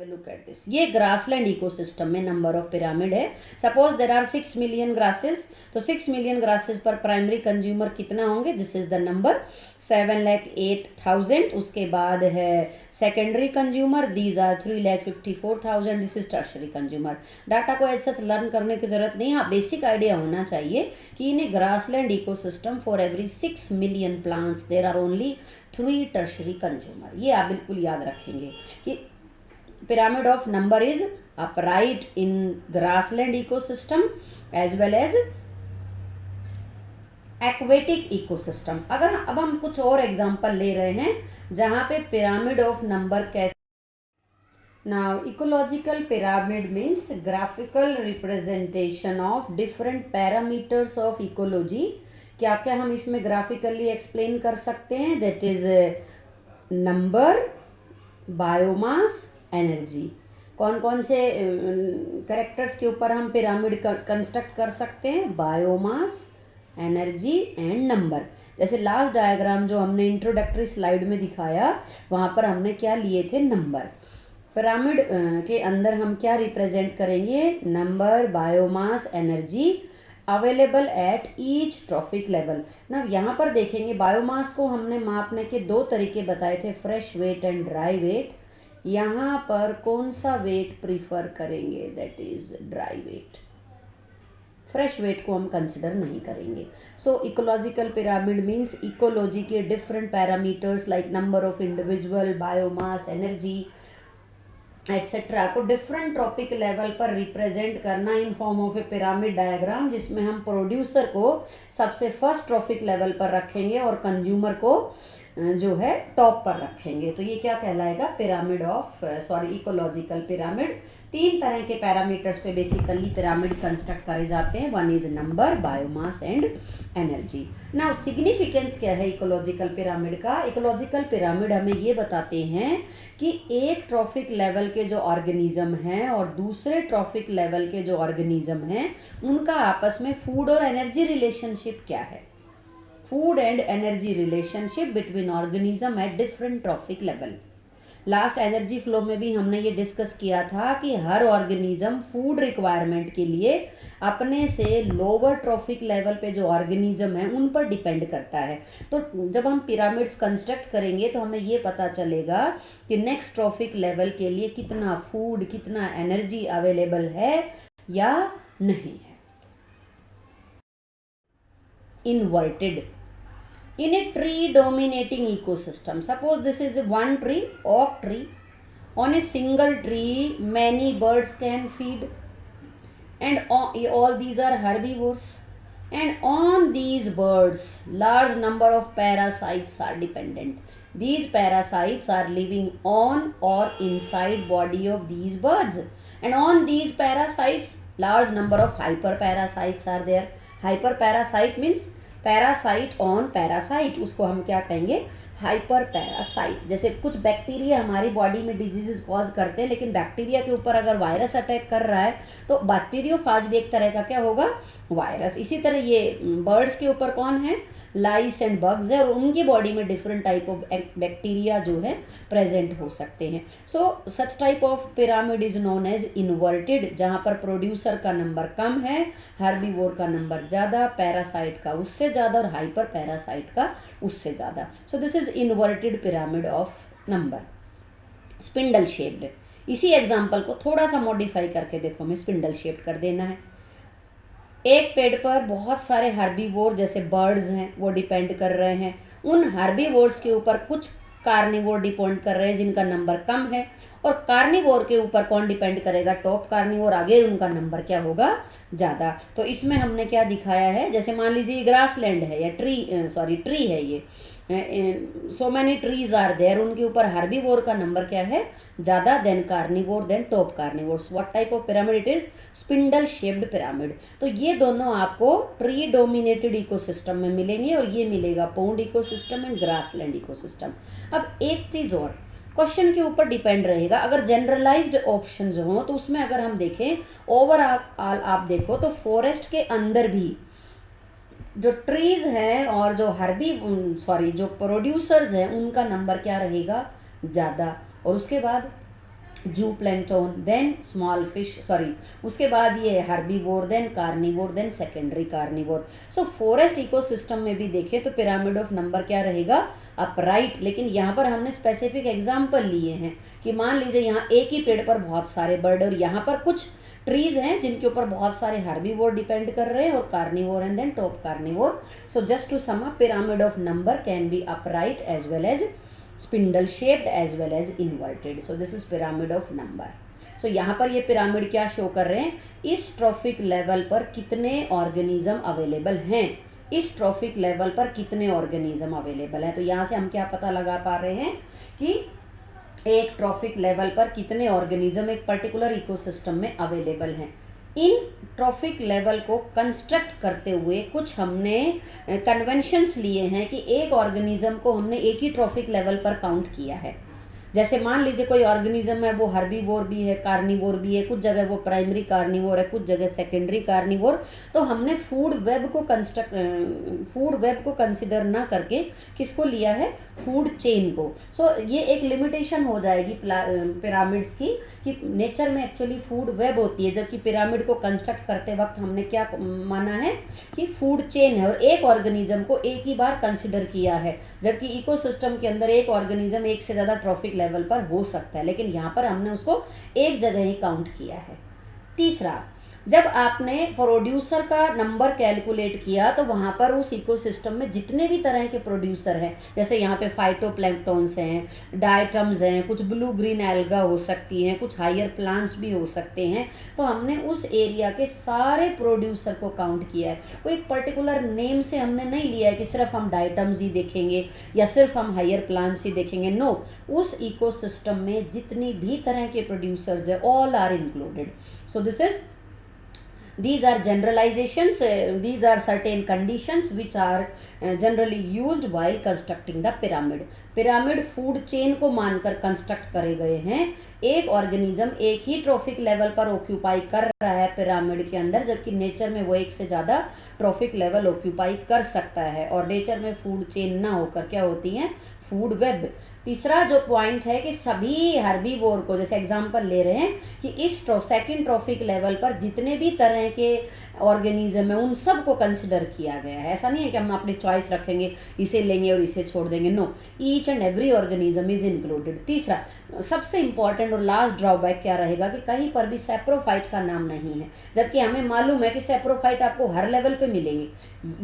Look at this, ये grassland ecosystem में number of pyramid है। Suppose there are 6 million grasses, तो 6 million grasses पर प्राइमरी कंज्यूमर कितना होंगे, दिस इज द नंबर 7,08,000। उसके बाद है secondary consumer, these are 3,54,000, this is tertiary consumer. Data को ऐसा लर्न करने की जरूरत नहीं, हाँ बेसिक आइडिया होना चाहिए कि in a grassland ecosystem for every 6 million plants there are only 3 tertiary consumer. ये आप बिल्कुल याद रखेंगे कि pyramid of number is upright in grassland ecosystem as well as aquatic ecosystem। अगर अब हम कुछ और एग्जांपल ले रहे हैं जहां पे pyramid of number कैसे, now ecological pyramid means graphical representation of different parameters of ecology। क्या क्या हम इसमें ग्राफिकली एक्सप्लेन कर सकते हैं, that is number, biomass, energy. कौन कौन से करेक्टर्स के ऊपर हम पिरामिड कंस्ट्रक्ट कर सकते हैं, बायोमास, एनर्जी एंड नंबर। जैसे लास्ट डायग्राम जो हमने इंट्रोडक्टरी स्लाइड में दिखाया, वहाँ पर हमने क्या लिए थे, नंबर। पिरामिड के अंदर हम क्या रिप्रेजेंट करेंगे, number, biomass, energy available at each trophic level ना। यहाँ पर देखेंगे बायोमास को हमने मापने के दो तरीके बताए थे, fresh weight and dry weight. यहाँ पर कौन सा वेट प्रीफर करेंगे, that is dry weight. Fresh weight को हम कंसिडर नहीं करेंगे। So ecological pyramid means ecology के different parameters like number of individual, biomass, energy et cetera को डिफरेंट ट्रॉपिक लेवल पर रिप्रेजेंट करना in form of a pyramid diagram, जिसमें हम प्रोड्यूसर को सबसे फर्स्ट ट्रॉपिक लेवल पर रखेंगे और कंज्यूमर को जो है टॉप पर रखेंगे। तो ये क्या कहलाएगा, पिरामिड ऑफ इकोलॉजिकल पिरामिड। 3 तरह के पैरामीटर्स पे बेसिकली पिरामिड कंस्ट्रक्ट करे जाते हैं, one is number, biomass and energy. Now significance क्या है इकोलॉजिकल पिरामिड का, इकोलॉजिकल पिरामिड हमें ये बताते हैं कि एक ट्रॉफिक लेवल के जो ऑर्गेनिज्म हैं और दूसरे ट्रॉफिक लेवल के जो ऑर्गेनिज्म हैं उनका आपस में फूड और एनर्जी रिलेशनशिप क्या है, food and energy relationship between organism at different trophic level. Last energy flow में भी हमने ये डिस्कस किया था कि हर ऑर्गेनिज्म फूड रिक्वायरमेंट के लिए अपने से लोअर ट्रॉफिक लेवल पे जो ऑर्गेनिज्म है उन पर डिपेंड करता है। तो जब हम पिरामिड्स कंस्ट्रक्ट करेंगे तो हमें ये पता चलेगा कि नेक्स्ट ट्रॉफिक लेवल के लिए कितना फूड, कितना एनर्जी अवेलेबल है या नहीं है। Inverted in a tree dominating ecosystem, suppose this is one tree, oak tree. On a single tree many birds can feed and all these are herbivores, and on these birds large number of parasites are dependent. These parasites are living on or inside body of these birds, and on these parasites large number of hyperparasites are there. Hyperparasite means parasite on parasite, उसको हम क्या कहेंगे, hyper parasite. जैसे कुछ bacteria हमारी body में diseases cause करते हैं, लेकिन बैक्टीरिया के ऊपर अगर वायरस अटैक कर रहा है तो बैक्टीरियोफाज भी एक तरह का क्या होगा, वायरस। इसी तरह ये बर्ड्स के ऊपर कौन है, लाइस एंड बग्स है, और उनकी बॉडी में डिफरेंट टाइप ऑफ बैक्टीरिया जो है प्रेजेंट हो सकते हैं। So such type of pyramid is known as inverted, जहाँ पर प्रोड्यूसर का नंबर कम है, हर्बीवोर का नंबर ज़्यादा, पैरासाइट का उससे ज़्यादा और हाइपर पैरासाइट का उससे ज़्यादा। सो this is inverted pyramid of number. Spindle shaped, इसी एग्जाम्पल को थोड़ा सा मॉडिफाई करके देखो, हमें स्पिंडल शेप्ड कर देना है। एक पेड़ पर बहुत सारे हर्बीवोर जैसे बर्ड्स हैं वो डिपेंड कर रहे हैं, उन हर्बीवोर्स के ऊपर कुछ कार्निवोर डिपेंड कर रहे हैं जिनका नंबर कम है, और कार्निवोर के ऊपर कौन डिपेंड करेगा, टॉप कार्निवोर, आगे उनका नंबर क्या होगा, ज़्यादा। तो इसमें हमने क्या दिखाया है, जैसे मान लीजिए ग्रासलैंड है या ट्री है, ये so many trees are there, उनके ऊपर हर्बीवोर का नंबर क्या है, ज़्यादा, then carnivore, then top carnivores. What type of pyramid it is, spindle shaped pyramid. तो ये दोनों आपको ट्री डोमिनेटेड इकोसिस्टम में मिलेंगे और ये मिलेगा pond ecosystem and grassland ecosystem. अब एक चीज़ और, क्वेश्चन के ऊपर डिपेंड रहेगा, अगर जनरलाइज्ड ऑप्शंस हों तो उसमें अगर हम देखें ओवरऑल आप देखो तो फॉरेस्ट के अंदर भी जो ट्रीज हैं और जो जो प्रोड्यूसर्स हैं उनका नंबर क्या रहेगा, ज़्यादा। और उसके बाद zooplankton, then small fish, sorry उसके बाद ये herbivore, then carnivore, then secondary carnivore. So forest ecosystem में भी देखें तो पिरामिड ऑफ नंबर क्या रहेगा, अपराइट। लेकिन यहाँ पर हमने स्पेसिफिक एग्जाम्पल लिए हैं कि मान लीजिए यहाँ एक ही पेड़ पर बहुत सारे बर्ड और यहाँ पर कुछ ट्रीज हैं जिनके ऊपर बहुत सारे हर्बीवोर डिपेंड कर रहे हैं और carnivore and then top carnivore. So just to sum up, pyramid of number can be upright as well as spindle shaped as well as inverted. So this is pyramid of number. So यहाँ पर ये pyramid क्या show कर रहे हैं, इस traffic level पर कितने ऑर्गेनिज्म अवेलेबल हैं, इस ट्रॉफिक लेवल पर कितने ऑर्गेनिज्म अवेलेबल है। तो यहाँ से हम क्या पता लगा पा रहे हैं कि एक ट्रॉफिक लेवल पर कितने ऑर्गेनिज्म एक पर्टिकुलर इकोसिस्टम में अवेलेबल हैं। इन ट्रॉफिक लेवल को कंस्ट्रक्ट करते हुए कुछ हमने कन्वेंशंस लिए हैं कि एक ऑर्गेनिज्म को हमने एक ही ट्रॉफिक लेवल पर काउंट किया है। जैसे मान लीजिए कोई ऑर्गेनिज्म है वो हर्बीवोर भी है, कार्निवोर भी है, कुछ जगह वो प्राइमरी कार्निवोर है, कुछ जगह सेकेंडरी कार्निवोर। तो हमने फूड वेब को कंसिडर ना करके किसको लिया है, फूड चेन को। सो ये एक लिमिटेशन हो जाएगी पिरामिड्स की कि नेचर में एक्चुअली फूड वेब होती है, जबकि पिरामिड को कंस्ट्रक्ट करते वक्त हमने क्या माना है कि फूड चेन है और एक ऑर्गेनिज्म को एक ही बार कंसिडर किया है, जबकि इकोसिस्टम के अंदर एक ऑर्गेनिज्म एक से ज़्यादा ट्रॉफिक लेवल पर हो सकता है, लेकिन यहाँ पर हमने उसको एक जगह ही काउंट किया है। तीसरा, जब आपने प्रोड्यूसर का नंबर कैलकुलेट किया तो वहाँ पर उस इकोसिस्टम में जितने भी तरह के प्रोड्यूसर हैं, जैसे यहाँ पे फाइटोप्लैंक्टन्स हैं, डायटम्स हैं, कुछ ब्लू ग्रीन एल्गा हो सकती हैं, कुछ हायर प्लांट्स भी हो सकते हैं, तो हमने उस एरिया के सारे प्रोड्यूसर को काउंट किया है। कोई एक पर्टिकुलर नेम से हमने नहीं लिया है कि सिर्फ हम डायटम्स ही देखेंगे या सिर्फ हम हायर प्लांट्स ही देखेंगे। नो, उस इकोसिस्टम में जितनी भी तरह के प्रोड्यूसर्स हैं all are included. So these are generalizations, these are certain conditions which are generally used while constructing the pyramid. Pyramid food chain को मानकर कंस्ट्रक्ट करे गए हैं। एक ऑर्गेनिज्म एक ही ट्रॉफिक लेवल पर ऑक्यूपाई कर रहा है पिरामिड के अंदर, जबकि नेचर में वो एक से ज़्यादा ट्रॉफिक लेवल ऑक्यूपाई कर सकता है, और नेचर में फूड चेन ना होकर क्या होती हैं, फूड वेब। तीसरा जो पॉइंट है कि सभी हर्बीवोर को, जैसे एग्जांपल ले रहे हैं कि इस सेकंड ट्रॉफिक लेवल पर जितने भी तरह के ऑर्गेनिज्म है उन सब को कंसिडर किया गया है। ऐसा नहीं है कि हम अपनी चॉइस रखेंगे, इसे लेंगे और इसे छोड़ देंगे। No, each and every organism is included. तीसरा, सबसे इंपॉर्टेंट और लास्ट ड्रॉबैक क्या रहेगा कि कहीं पर भी सैप्रोफाइट का नाम नहीं है, जबकि हमें मालूम है कि सैप्रोफाइट आपको हर लेवल पे मिलेंगे।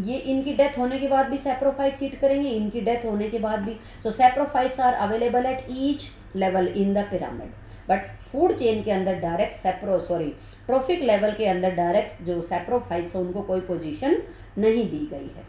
ये इनकी डेथ होने के बाद भी सैप्रोफाइट सीट करेंगे, इनकी डेथ होने के बाद भी। So saprophytes are available at each level in the pyramid, but food chain के अंदर डायरेक्ट ट्रॉफिक लेवल के अंदर डायरेक्ट जो सैप्रोफाइट्स हैं उनको कोई पोजीशन नहीं दी गई है।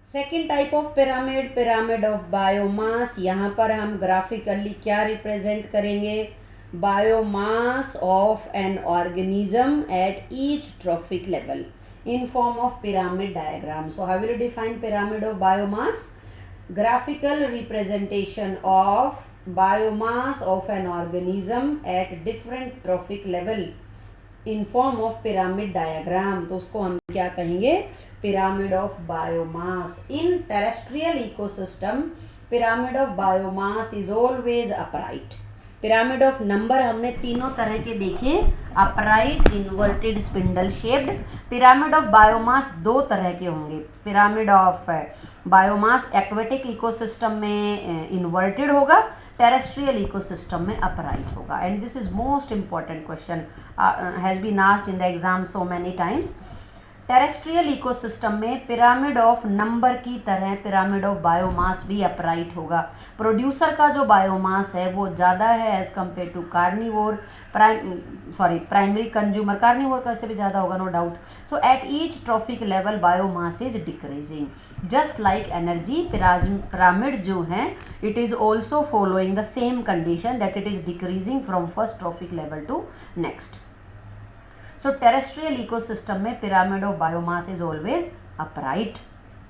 Second type of pyramid, pyramid of biomass. यहाँ पर हम ग्राफिकली क्या रिप्रेजेंट करेंगे, biomass of an organism eight each trophic level in form of pyramid diagram. So how will you define pyramid of biomass? Graphical representation of biomass of an organism at different trophic level in form of pyramid diagram. तो उसको हम क्या कहेंगे, pyramid of biomass. In terrestrial ecosystem, pyramid of biomass is always upright. Pyramid of number हमने तीनों तरह के देखे, upright, inverted, spindle shaped. Pyramid of biomass दो तरह के होंगे। Pyramid of biomass aquatic ecosystem में इन्वर्टेड होगा, टेरेस्ट्रियल इकोसिस्टम में अपराइट होगा। And this is most important question, has been asked in the exam so many times. Terrestrial ecosystem में pyramid of number की तरह पिरामिड ऑफ बायोमास भी upright होगा। Producer का जो बायोमास है वो ज़्यादा है as compare to carnivore, primary consumer. Carnivore का से भी ज़्यादा होगा, no doubt. So at each trophic level biomass is decreasing. Just like energy, pyramid जो है it is also following the same condition that it is decreasing from first trophic level to next. So terrestrial ecosystem में pyramid of biomass is always upright.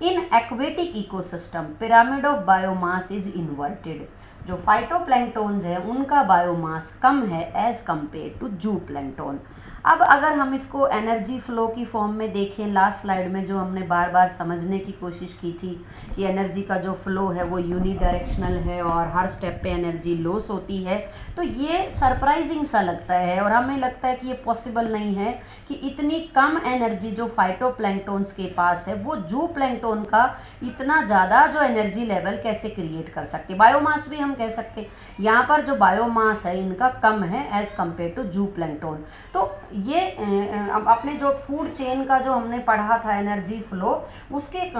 In aquatic ecosystem pyramid of biomass is inverted. जो phytoplanktons है उनका biomass कम है as compare to जू plankton. अब अगर हम इसको एनर्जी फ्लो की फॉर्म में देखें, लास्ट स्लाइड में जो हमने बार बार समझने की कोशिश की थी कि एनर्जी का जो फ्लो है वो यूनिडायरेक्शनल है और हर स्टेप पे एनर्जी लॉस होती है, तो ये सरप्राइजिंग सा लगता है और हमें लगता है कि ये पॉसिबल नहीं है कि इतनी कम एनर्जी जो फाइटोप्लैंक्टन्स के पास है वो जूप्लैंक्टन का इतना ज़्यादा जो एनर्जी लेवल कैसे क्रिएट कर सकते। बायोमास भी हम कह सकते, यहाँ पर जो बायोमास है इनका कम है एज कम्पेयर टू जूप्लैंक्टन। तो ये अपने जो फूड चेन का जो हमने पढ़ा था एनर्जी फ्लो, उसके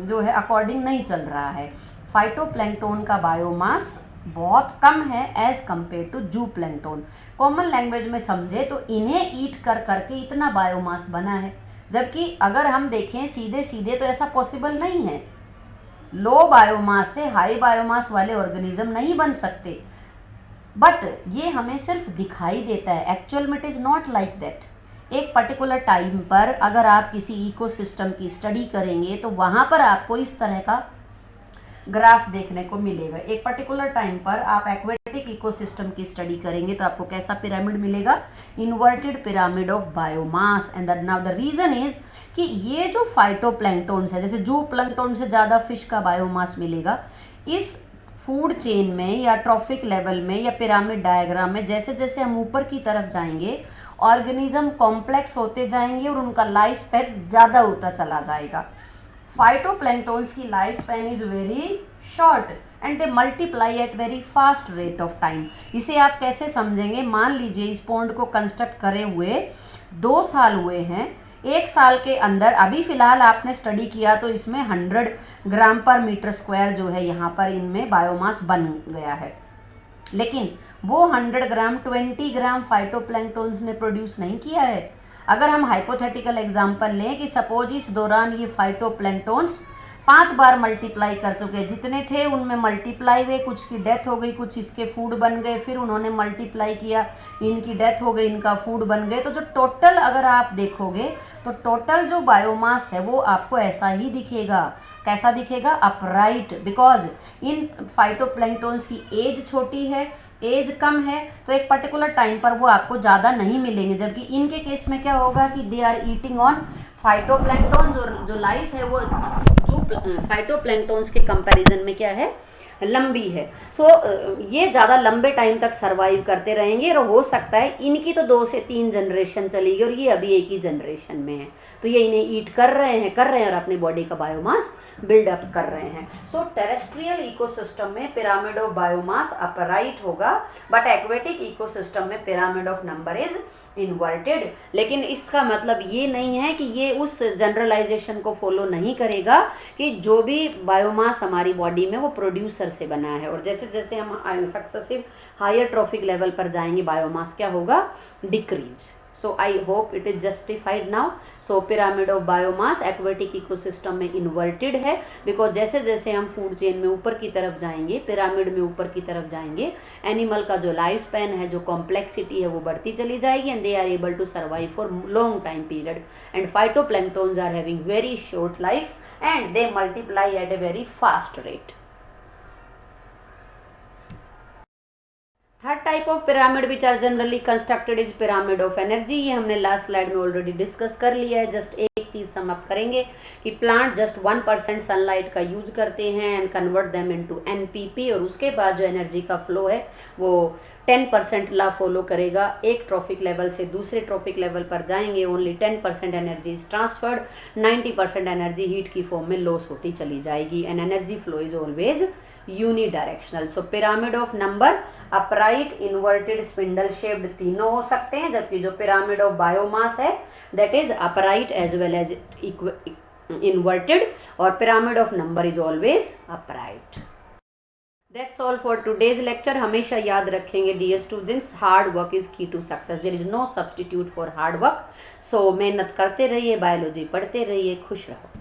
जो है अकॉर्डिंग नहीं चल रहा है। फाइटोप्लैंक्टन का बायोमास बहुत कम है as compare to zooplankton. Common language में समझे तो इन्हें ईट कर करके इतना बायोमास बना है, जबकि अगर हम देखें सीधे सीधे तो ऐसा पॉसिबल नहीं है। लो बायोमास से हाई बायोमास वाले ऑर्गेनिज्म नहीं बन सकते, बट ये हमें सिर्फ दिखाई देता है, एक्चुअल में it is not like that. एक पर्टिकुलर टाइम पर अगर आप किसी इकोसिस्टम की स्टडी करेंगे तो वहाँ पर आपको इस तरह का ग्राफ देखने को मिलेगा। एक पर्टिकुलर टाइम पर आप एक्वेटिक इकोसिस्टम की स्टडी करेंगे तो आपको कैसा पिरामिड मिलेगा, inverted pyramid of biomass. And now the reason is कि ये जो फाइटोप्लैंक्टन्स है, जैसे जूप्लैंक्टन से ज़्यादा फिश का बायोमास मिलेगा, इस फूड चेन में या ट्रॉफिक लेवल में या पिरामिड डायग्राम में जैसे जैसे हम ऊपर की तरफ जाएंगे ऑर्गेनिज्म कॉम्प्लेक्स होते जाएंगे और उनका लाइफ स्पैन ज़्यादा होता चला जाएगा। फाइटोप्लैंक्टन्स की life span is very short and they multiply at very fast rate of time. इसे आप कैसे समझेंगे, मान लीजिए इस पॉन्ड को कंस्ट्रक्ट करे हुए 2 साल हुए हैं, 1 साल के अंदर अभी फिलहाल आपने स्टडी किया तो इसमें 100 ग्राम पर मीटर स्क्वायर जो है यहाँ पर इनमें बायोमास बन गया है, लेकिन वो 100 ग्राम 20 ग्राम फाइटोप्लैंक्टन्स ने प्रोड्यूस नहीं किया है। अगर हम हाइपोथेटिकल एग्जांपल लें कि सपोज इस दौरान ये फाइटोप्लैंक्टन्स 5 बार मल्टीप्लाई कर चुके, जितने थे उनमें मल्टीप्लाई हुए, कुछ की डेथ हो गई, कुछ इसके फूड बन गए, फिर उन्होंने मल्टीप्लाई किया, इनकी डेथ हो गई, इनका फूड बन गए। तो जो टोटल अगर आप देखोगे तो टोटल जो बायोमास है वो आपको ऐसा ही दिखेगा। कैसा दिखेगा, अपराइट, बिकॉज इन फाइटोप्लैंक्टन्स की एज छोटी है, एज कम है, तो एक पर्टिकुलर टाइम पर वो आपको ज़्यादा नहीं मिलेंगे। जबकि इनके केस में क्या होगा कि they are eating on phytoplanktons और जो लाइफ है वो फाइटोप्लैंक्टन्स के कंपैरिजन में क्या है, लंबी है। सो ये ज़्यादा लंबे टाइम तक सर्वाइव करते रहेंगे और हो सकता है इनकी तो 2 से 3 जनरेशन चलेगी और ये अभी एक ही जनरेशन में है, तो ये इन्हें ईट कर रहे हैं और अपनी बॉडी का बायोमास बिल्डअप कर रहे हैं। सो टेरेस्ट्रियल इकोसिस्टम में पिरामिड ऑफ बायोमास अपराइट होगा, बट एक्वेटिक इकोसिस्टम में pyramid of number is inverted. लेकिन इसका मतलब ये नहीं है कि ये उस जनरलाइजेशन को फॉलो नहीं करेगा कि जो भी बायोमास हमारी बॉडी में वो प्रोड्यूसर से बना है, और जैसे जैसे हम सक्सेसिव हायर ट्रॉफिक लेवल पर जाएंगे बायोमास क्या होगा, decrease. So I hope it is justified now. So pyramid of biomass aquatic ecosystem में इन्वर्टेड है, बिकॉज जैसे जैसे हम फूड चेन में ऊपर की तरफ जाएंगे, पिरामिड में ऊपर की तरफ जाएंगे, एनिमल का जो लाइफ स्पैन है, जो कॉम्प्लेक्सिटी है वो बढ़ती चली जाएगी and they are able to survive for long time period. And phytoplanktons are having very short life and they multiply at a very fast rate. Third type of pyramid which are generally constructed is pyramid of energy. ये हमने last slide में already discuss कर लिया है। Just एक चीज़ sum up करेंगे कि plant just 1% sunlight का यूज करते हैं and convert them into NPP, और उसके बाद जो एनर्जी का फ्लो है वो 10% ला फॉलो करेगा। एक ट्रॉफिक लेवल से दूसरे ट्रॉफिक लेवल पर जाएंगे, only 10% energy is transferred, 90% energy heat की फॉर्म में लॉस होती चली जाएगी and energy flow is always unidirectional. So pyramid of number upright, inverted, spindle shaped तीनों हो सकते हैं, जबकि जो पिरामिड ऑफ बायोमास है that is upright as well as inverted, और pyramid of number is always upright. That's all for today's lecture. हमेशा याद रखेंगे dear students, hard work is key to success, there is no substitute for hard work. So मेहनत करते रहिए, biology पढ़ते रहिए, खुश रहो।